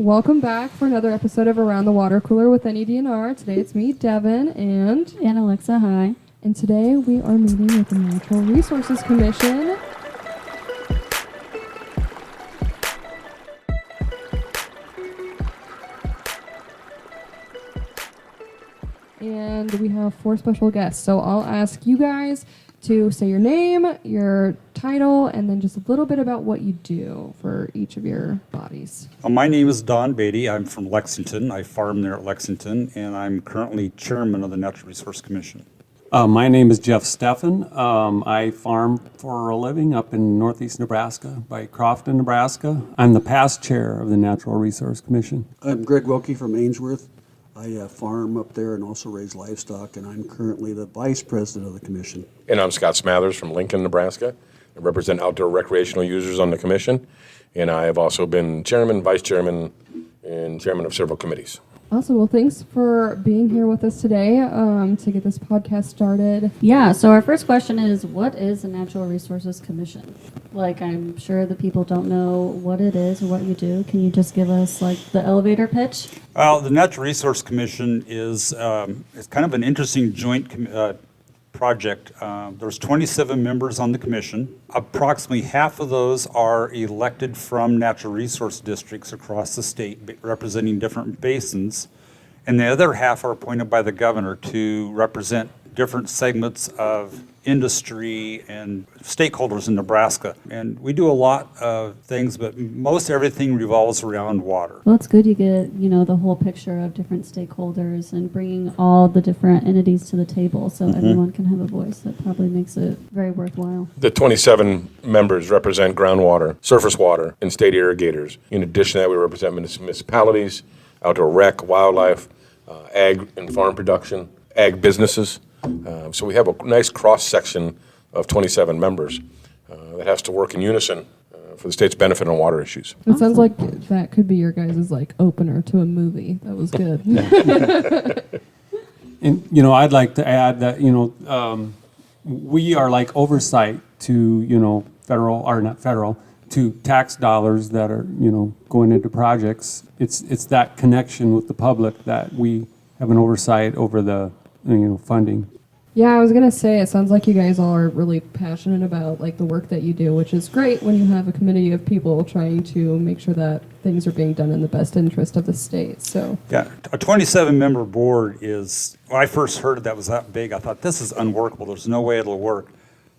Welcome back for another episode of Around the Water Cooler with NED&R. Today it's me, Dehvynne, and Alexa. Hi. And today we are meeting with the Natural Resources Commission. And we have 4 special guests. So I'll ask you guys to say your name, your title, and then just a little bit about what you do for each of your bodies. My name is Don Batie. I'm from Lexington. I farm there at Lexington, and I'm currently chairman of the Natural Resource Commission. My name is Jeff Steffan. I farm for a living up in northeast Nebraska by Crofton, Nebraska. I'm the past chair of the Natural Resource Commission. I'm Greg Wilke from Ainsworth. I farm up there and also raise livestock, and I'm currently the vice president of the commission. And I'm Scott Smathers from Lincoln, Nebraska. I represent outdoor recreational users on the commission, and I have also been chairman, vice chairman, and chairman of several committees. Awesome. Well, thanks for being here with us today to get this podcast started. Yeah, so our first question is, what is the Natural Resources Commission? Like, I'm sure the people don't know what it is or what you do. Can you just give us, like, the elevator pitch? Well, the Natural Resource Commission is it's kind of an interesting joint project. There's 27 members on the commission. Approximately half of those are elected from natural resource districts across the state, representing different basins. And the other half are appointed by the governor to represent different segments of industry and stakeholders in Nebraska. And we do a lot of things, but most everything revolves around water. Well, it's good you get, the whole picture of different stakeholders and bringing all the different entities to the table so everyone can have a voice. That probably makes it very worthwhile. The 27 members represent groundwater, surface water, and state irrigators. In addition to that, we represent municipalities, outdoor rec, wildlife, ag and farm production, ag businesses. So we have a nice cross-section of 27 members that has to work in unison for the state's benefit on water issues. It sounds like that could be your guys' opener to a movie. That was good. And, I'd like to add that, we are like oversight to, to tax dollars that are, going into projects. It's that connection with the public that we have an oversight over the, funding. Yeah, I was going to say, it sounds like you guys all are really passionate about the work that you do, which is great when you have a committee of people trying to make sure that things are being done in the best interest of the state. So Yeah, a 27-member board is, when I first heard that was that big, I thought this is unworkable. There's no way it'll work.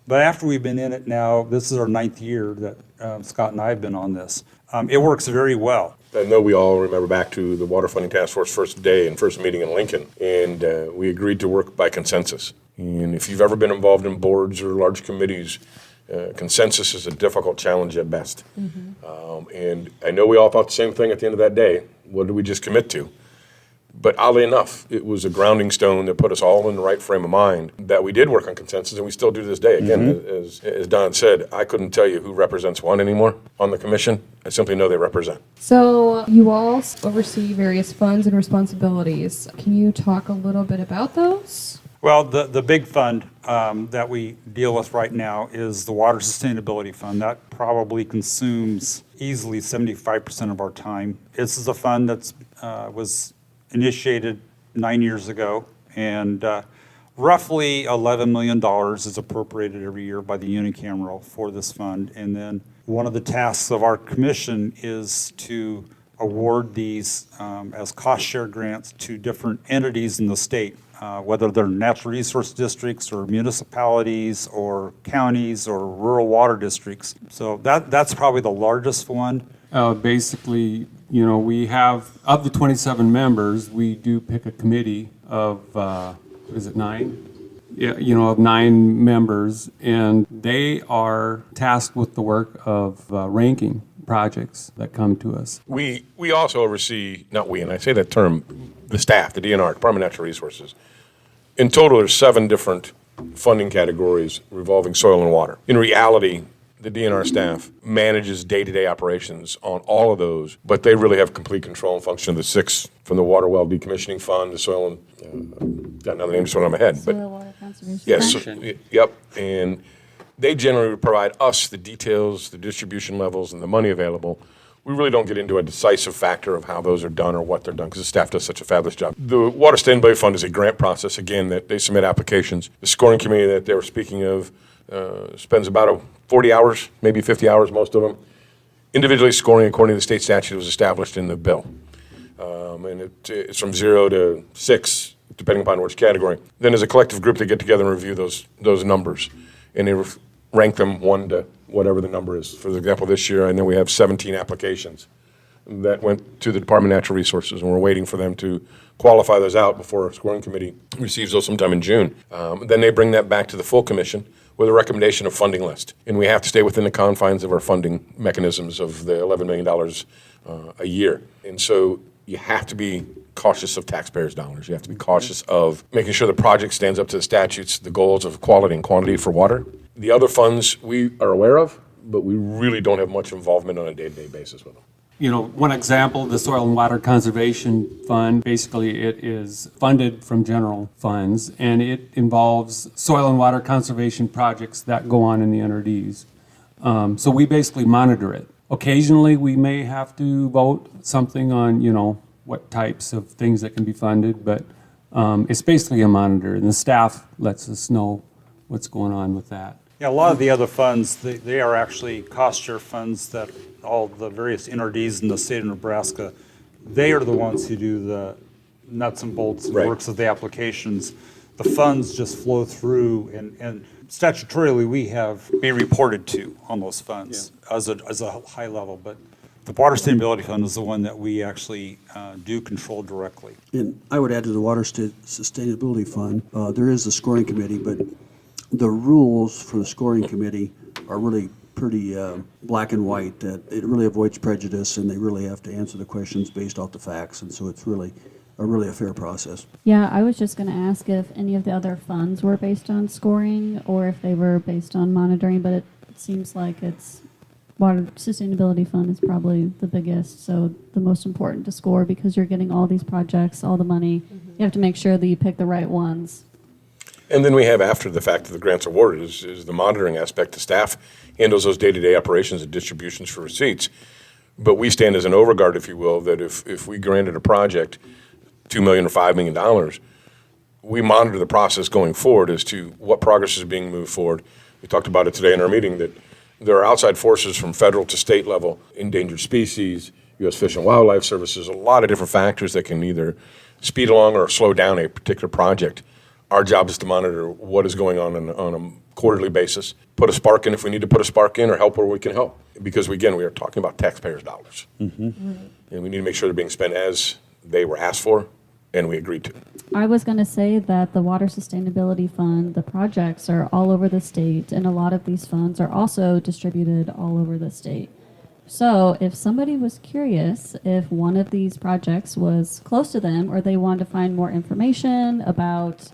But after we've been in it now, this is our 9th year that Scott and I have been on this. It works very well. I know we all remember back to the Water Funding Task Force first day and first meeting in Lincoln, and we agreed to work by consensus. And if you've ever been involved in boards or large committees, consensus is a difficult challenge at best. And I know we all thought the same thing at the end of that day. What did we just commit to? But oddly enough, it was a grounding stone that put us all in the right frame of mind that we did work on consensus, and we still do to this day. Again, as Don said, I couldn't tell you who represents one anymore on the commission. I simply know they represent. So you all oversee various funds and responsibilities. Can you talk a little bit about those? Well, the big fund that we deal with right now is the Water Sustainability Fund. That probably consumes easily 75% of our time. This is a fund that was initiated 9 years ago, and roughly $11 million is appropriated every year by the unicameral for this fund. And then one of the tasks of our commission is to award these as cost share grants to different entities in the state, whether they're natural resource districts or municipalities or counties or rural water districts. So that's probably the largest one. Basically, we have, of the 27 members, we do pick a committee of, 9? Yeah, of 9 members, and they are tasked with the work of ranking projects that come to us. We also oversee, not we, and I say that term, the staff, the DNR, Department of Natural Resources. In total, there's 7 different funding categories revolving soil and water. In reality, the DNR staff manages day-to-day operations on all of those, but they really have complete control and function of the 6, from the water well decommissioning fund, the soil and, got another name just went on my head. Soil Water Conservation. Yes, yep, and they generally provide us the details, the distribution levels, and the money available. we really don't get into a decisive factor of how those are done or what they're done because the staff does such a fabulous job. The Water Sustainability Fund is a grant process, again, that they submit applications. The scoring committee that they were speaking of spends about 40 hours, maybe 50 hours, most of them, individually scoring according to the state statute that was established in the bill. And it's from 0 to 6, depending upon which category. Then as a collective group, they get together and review those numbers. And they rank them 1 to whatever the number is. For example, this year, I know we have 17 applications that went to the Department of Natural Resources, and we're waiting for them to qualify those out before our scoring committee receives those sometime in June. Then they bring that back to the full commission with a recommendation of funding list. And we have to stay within the confines of our funding mechanisms of the $11 million a year. And so you have to be cautious of taxpayers' dollars. You have to be cautious of making sure the project stands up to the statutes, the goals of quality and quantity for water. The other funds we are aware of, but we really don't have much involvement on a day-to-day basis with them. You know, one example, the Soil and Water Conservation Fund, basically it is funded from general funds, and it involves soil and water conservation projects that go on in the NRDs. So we basically monitor it. Occasionally, we may have to vote something on, you know, what types of things that can be funded, but it's basically a monitor, and the staff lets us know what's going on with that. Yeah, a lot of the other funds, they are actually cost share funds that all the various NRDs in the state of Nebraska, they are the ones who do the nuts and bolts and Right. works of the applications. The funds just flow through, and statutorily, we have be reported to on those funds as a high level, but the Water Sustainability Fund is the one that we actually do control directly. And I would add to the Water Sustainability Fund, there is a scoring committee, but the rules for the scoring committee are really pretty black and white, that it really avoids prejudice, and they really have to answer the questions based off the facts, and so it's really a fair process. Yeah, I was just going to ask if any of the other funds were based on scoring or if they were based on monitoring, but it seems like it's Water Sustainability Fund is probably the biggest, so the most important to score because you're getting all these projects, all the money. You have to make sure that you pick the right ones. And then we have, after the fact that the grant's awarded, is the monitoring aspect. The staff handles those day-to-day operations and distributions for receipts. But we stand as an overguard, if you will, that if we granted a project $2 million or $5 million, we monitor the process going forward as to what progress is being moved forward. We talked about it today in our meeting that there are outside forces from federal to state level, endangered species, U.S. Fish and Wildlife Services, a lot of different factors that can either speed along or slow down a particular project. Our job is to monitor what is going on a quarterly basis, put a spark in if we need to put a spark in, or help where we can help. Because, again, we are talking about taxpayers' dollars. Mm-hmm. And we need to make sure they're being spent as they were asked for and we agreed to. I was going to say that the Water Sustainability Fund, the projects are all over the state, and a lot of these funds are also distributed all over the state. So if somebody was curious if one of these projects was close to them or they wanted to find more information about,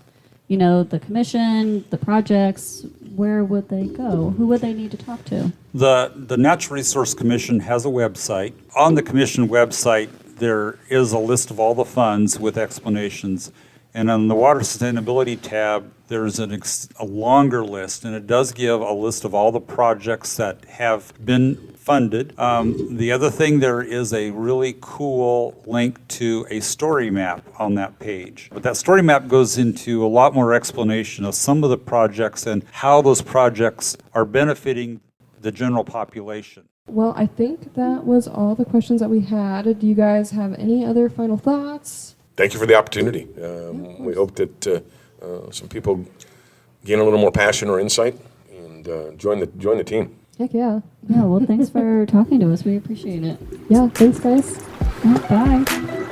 you know, the commission, the projects, where would they go? Who would they need to talk to? The Natural Resource Commission has a website. On the commission website, there is a list of all the funds with explanations. And on the Water Sustainability tab, there's a longer list, and it does give a list of all the projects that have been funded. The other thing, there is a really cool link to a story map on that page. But that story map goes into a lot more explanation of some of the projects and how those projects are benefiting the general population. Well, I think that was all the questions that we had. Do you guys have any other final thoughts? Thank you for the opportunity. We hope that some people gain a little more passion or insight and join the team. Heck yeah. Yeah, well, thanks for talking to us. We appreciate it. Yeah, thanks, guys. Bye.